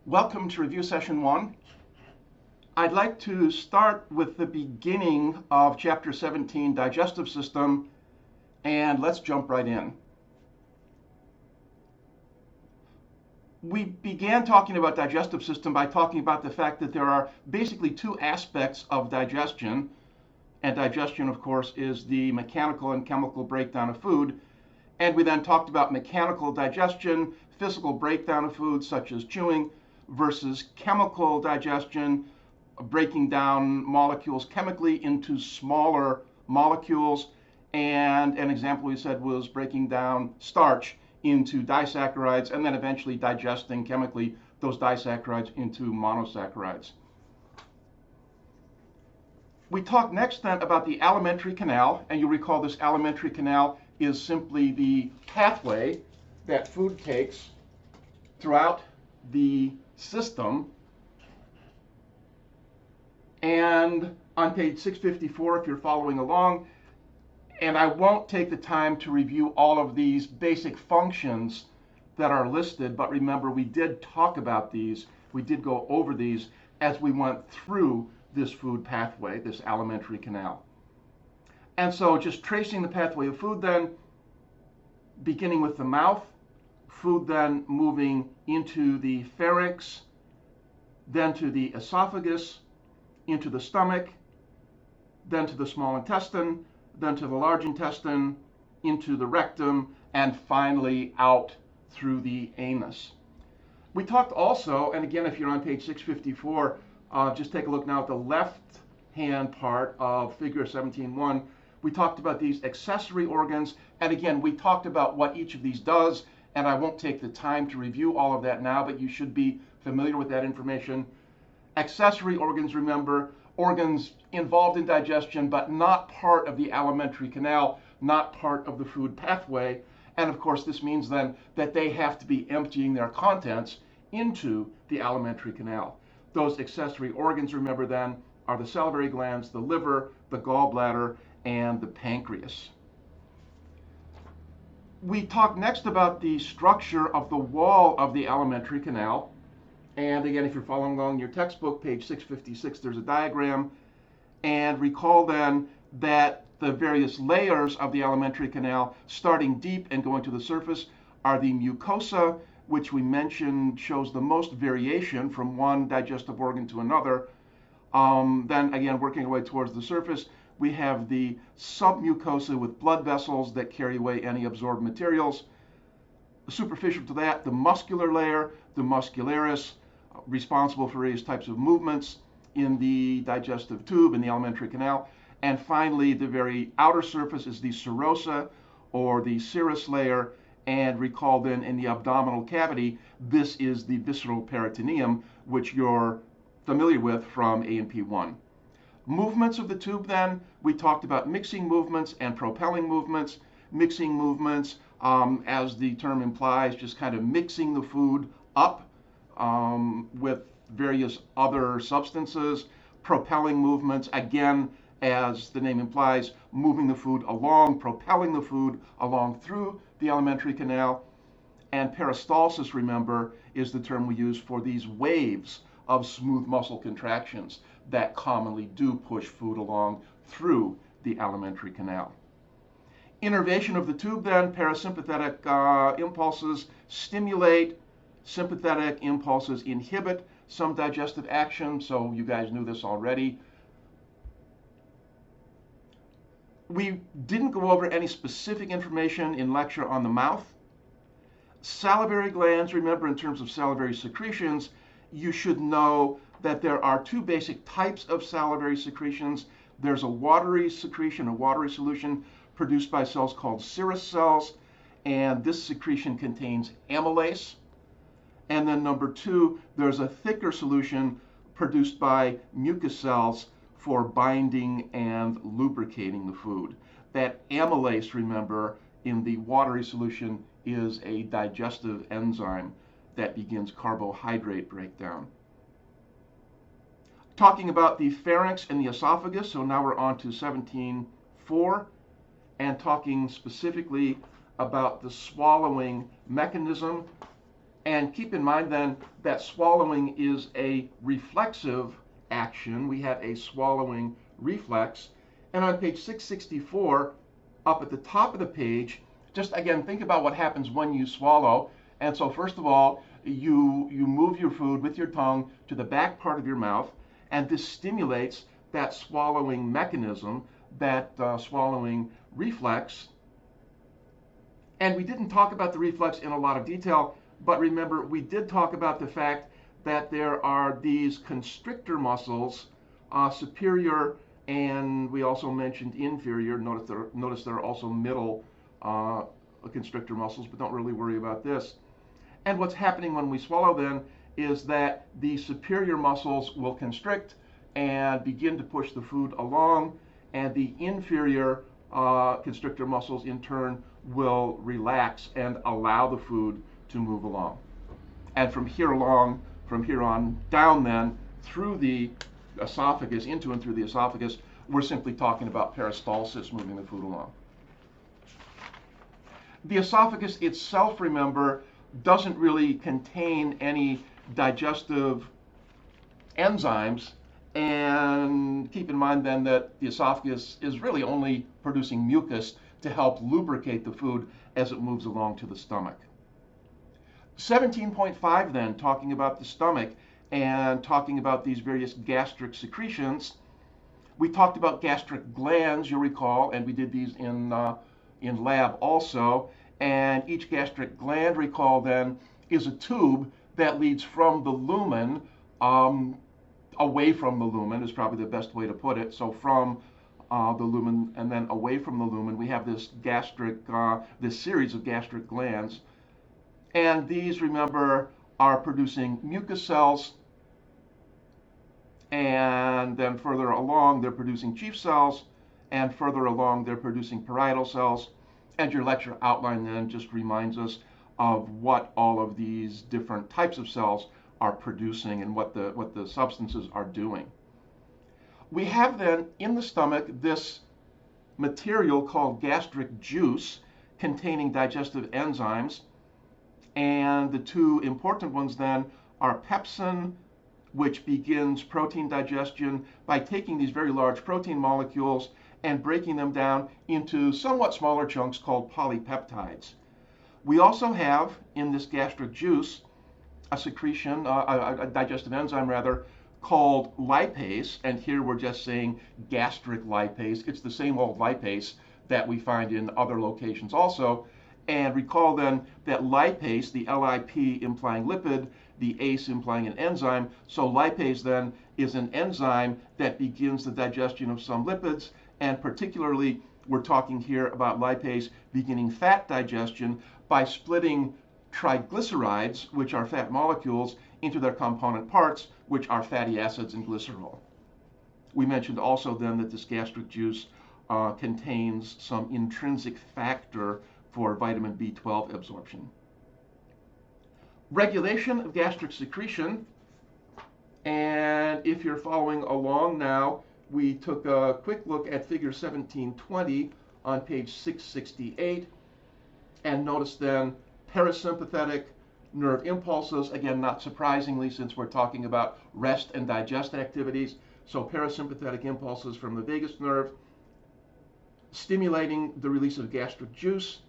Welcome to review session 1. I'd like to start with the beginning of chapter 17, digestive system, and let's jump right in. We began talking about digestive system by talking about the fact that there are basically two aspects of digestion, and digestion, of course, is the mechanical and chemical breakdown of food. And we then talked about mechanical digestion, physical breakdown of food, such as chewing, versus chemical digestion, breaking down molecules chemically into smaller molecules. And an example we said was breaking down starch into disaccharides and then eventually digesting chemically those disaccharides into monosaccharides. We talked next then about the alimentary canal, and you'll recall this alimentary canal is simply the pathway that food takes throughout the system. And on page 654, if you're following along, and I won't take the time to review all of these basic functions that are listed, but remember we did talk about these, we did go over these as we went through this food pathway, this alimentary canal. And so just tracing the pathway of food then, beginning with the mouth, food then moving into the pharynx, then to the esophagus, into the stomach, then to the small intestine, then to the large intestine, into the rectum, and finally out through the anus. We talked also, and again, if you're on page 654, just take a look now at the left-hand part of figure 17.1. We talked about these accessory organs, and again, we talked about what each of these does, and I won't take the time to review all of that now, but you should be familiar with that information. Accessory organs, remember, organs involved in digestion, but not part of the alimentary canal, not part of the food pathway. And of course, this means then that they have to be emptying their contents into the alimentary canal. Those accessory organs, remember then, are the salivary glands, the liver, the gallbladder, and the pancreas. We talk next about the structure of the wall of the alimentary canal. And again, if you're following along in your textbook, page 656, there's a diagram. And recall then that the various layers of the alimentary canal, starting deep and going to the surface, are the mucosa, which we mentioned shows the most variation from one digestive organ to another. Then again, working our way towards the surface, we have the submucosa with blood vessels that carry away any absorbed materials. Superficial to that, the muscular layer, the muscularis, responsible for various types of movements in the digestive tube, in the alimentary canal. And finally, the very outer surface is the serosa, or the serous layer. And recall then in the abdominal cavity, this is the visceral peritoneum, which you're familiar with from A&P 1. Movements of the tube then, we talked about mixing movements and propelling movements. Mixing movements, as the term implies, just kind of mixing the food up with various other substances. Propelling movements, again, as the name implies, moving the food along, propelling the food along through the alimentary canal. And peristalsis, remember, is the term we use for these waves of smooth muscle contractions that commonly do push food along through the alimentary canal. Innervation of the tube then, parasympathetic impulses stimulate, sympathetic impulses inhibit some digestive action, so you guys knew this already. We didn't go over any specific information in lecture on the mouth. Salivary glands, remember, in terms of salivary secretions, you should know that there are two basic types of salivary secretions. There's a watery secretion, a watery solution produced by cells called serous cells, and this secretion contains amylase. And then number two, there's a thicker solution produced by mucus cells for binding and lubricating the food. That amylase, remember, in the watery solution is a digestive enzyme that begins carbohydrate breakdown. Talking about the pharynx and the esophagus, so now we're on to 17.4, and talking specifically about the swallowing mechanism. And keep in mind then that swallowing is a reflexive action. We have a swallowing reflex. And on page 664, up at the top of the page, just again, think about what happens when you swallow. And so first of all, you move your food with your tongue to the back part of your mouth, and this stimulates that swallowing mechanism, that swallowing reflex. And we didn't talk about the reflex in a lot of detail, but remember, we did talk about the fact that there are these constrictor muscles, superior, and we also mentioned inferior. Notice there are also middle constrictor muscles, but don't really worry about this. And what's happening when we swallow then is that the superior muscles will constrict and begin to push the food along, and the inferior constrictor muscles in turn will relax and allow the food to move along. And from here on down then, through the esophagus, into and through the esophagus, we're simply talking about peristalsis, moving the food along. The esophagus itself, remember, doesn't really contain any digestive enzymes, and keep in mind then that the esophagus is really only producing mucus to help lubricate the food as it moves along to the stomach. 17.5 then, talking about the stomach and talking about these various gastric secretions. We talked about gastric glands, you'll recall, and we did these in lab also. And each gastric gland, recall then, is a tube that leads from the lumen away from the lumen is probably the best way to put it. So from the lumen and then away from the lumen, we have this this series of gastric glands. And these, remember, are producing mucus cells. And then further along, they're producing chief cells. And further along, they're producing parietal cells. And your lecture outline then just reminds us of what all of these different types of cells are producing and what the substances are doing. We have then in the stomach this material called gastric juice containing digestive enzymes. And the two important ones then are pepsin, which begins protein digestion by taking these very large protein molecules and breaking them down into somewhat smaller chunks called polypeptides. We also have in this gastric juice a secretion, a digestive enzyme rather, called lipase, and here we're just saying gastric lipase. It's the same old lipase that we find in other locations also. And recall then that lipase, the LIP implying lipid, the ACE implying an enzyme, so lipase then is an enzyme that begins the digestion of some lipids, and particularly we're talking here about lipase beginning fat digestion by splitting triglycerides, which are fat molecules, into their component parts, which are fatty acids and glycerol. We mentioned also then that this gastric juice contains some intrinsic factor for vitamin B12 absorption. Regulation of gastric secretion, and if you're following along now, we took a quick look at figure 1720 on page 668, and notice then parasympathetic nerve impulses, again not surprisingly since we're talking about rest and digest activities, so parasympathetic impulses from the vagus nerve stimulating the release of gastric juice.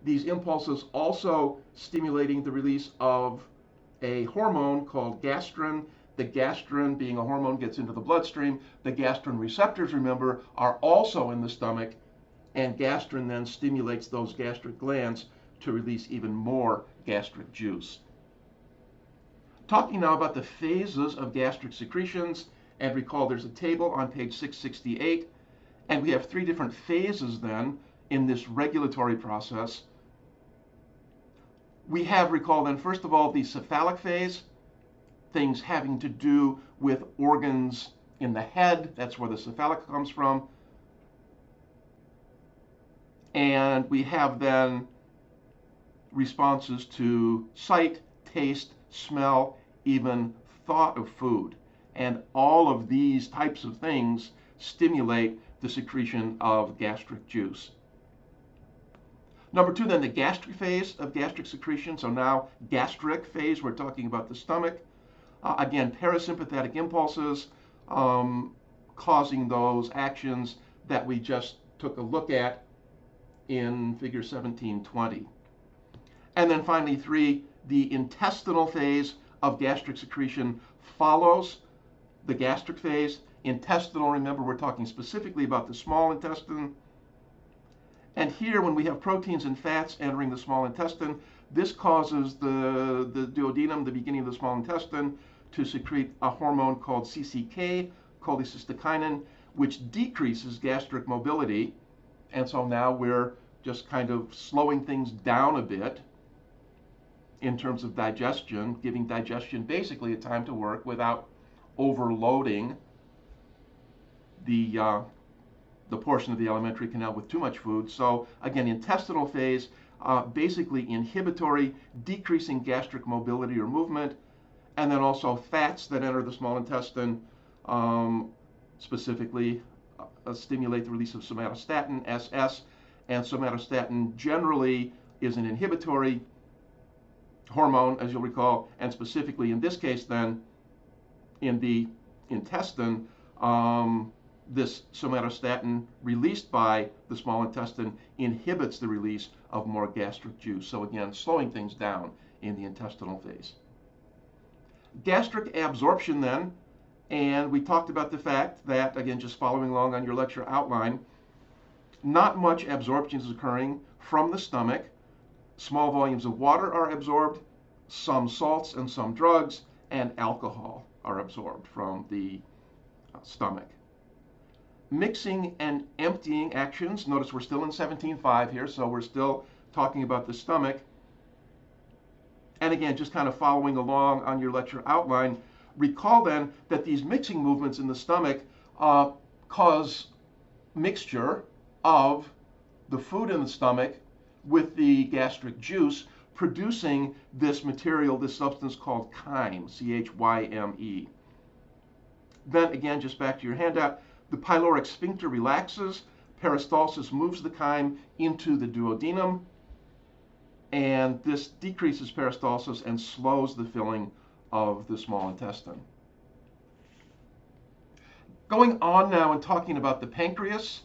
These impulses also stimulating the release of a hormone called gastrin. The gastrin, being a hormone, gets into the bloodstream. The gastrin receptors, remember, are also in the stomach, and gastrin then stimulates those gastric glands to release even more gastric juice. Talking now about the phases of gastric secretions, and recall there's a table on page 668, and we have three different phases then in this regulatory process. We have, recall then, first of all, the cephalic phase, things having to do with organs in the head. That's where the cephalic comes from. And we have then responses to sight, taste, smell, even thought of food. And all of these types of things stimulate the secretion of gastric juice. Number two, then the gastric phase of gastric secretion. So now gastric phase, we're talking about the stomach. Again, parasympathetic impulses causing those actions that we just took a look at in figure 1720. And then finally, three, the intestinal phase of gastric secretion follows the gastric phase. Intestinal, remember, we're talking specifically about the small intestine. And here, when we have proteins and fats entering the small intestine, this causes the duodenum, the beginning of the small intestine, to secrete a hormone called CCK, cholecystokinin, which decreases gastric mobility. And so now we're just kind of slowing things down a bit in terms of digestion, giving digestion basically a time to work without overloading the portion of the alimentary canal with too much food. So again, intestinal phase, basically inhibitory, decreasing gastric mobility or movement, and then also fats that enter the small intestine, specifically stimulate the release of somatostatin, SS, and somatostatin generally is an inhibitory hormone, as you'll recall, and specifically in this case then, in the intestine, this somatostatin released by the small intestine inhibits the release of more gastric juice. So again, slowing things down in the intestinal phase. Gastric absorption then, and we talked about the fact that, again, just following along on your lecture outline, not much absorption is occurring from the stomach. Small volumes of water are absorbed, some salts and some drugs, and alcohol are absorbed from the stomach. Mixing and emptying actions, notice we're still in 17.5 here, so we're still talking about the stomach. And again, just kind of following along on your lecture outline, recall then that these mixing movements in the stomach cause mixture of the food in the stomach with the gastric juice, producing this material, this substance called chyme, C-H-Y-M-E. Then again, just back to your handout, the pyloric sphincter relaxes, peristalsis moves the chyme into the duodenum, and this decreases peristalsis and slows the filling of the small intestine. Going on now and talking about the pancreas,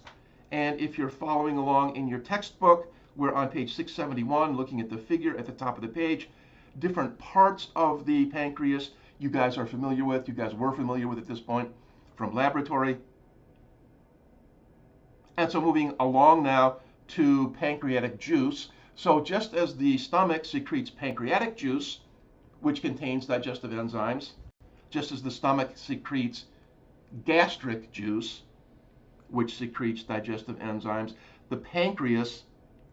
and if you're following along in your textbook, we're on page 671, looking at the figure at the top of the page. Different parts of the pancreas you guys are familiar with, you guys were familiar with at this point from laboratory. And so moving along now to pancreatic juice. So just as the stomach secretes pancreatic juice, which contains digestive enzymes, just as the stomach secretes gastric juice, which secretes digestive enzymes, the pancreas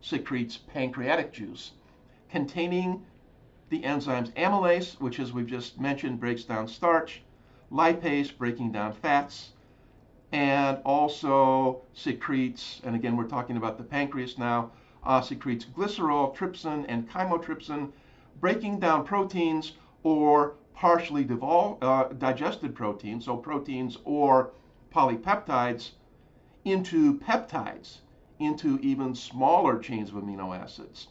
secretes pancreatic juice containing the enzymes amylase, which, as we've just mentioned, breaks down starch, lipase, breaking down fats, and also secretes, and again, we're talking about the pancreas now, secretes glycerol, trypsin, and chymotrypsin, breaking down proteins or partially digested proteins, so proteins or polypeptides, into peptides, into even smaller chains of amino acids.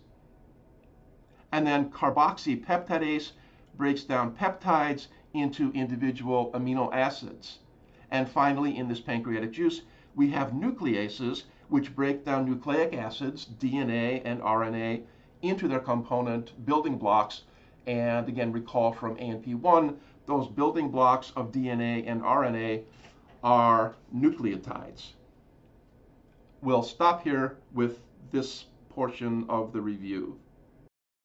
And then carboxypeptidase breaks down peptides into individual amino acids. And finally, in this pancreatic juice, we have nucleases, which break down nucleic acids, DNA and RNA, into their component building blocks. And again, recall from ANP1, those building blocks of DNA and RNA are nucleotides. We'll stop here with this portion of the review.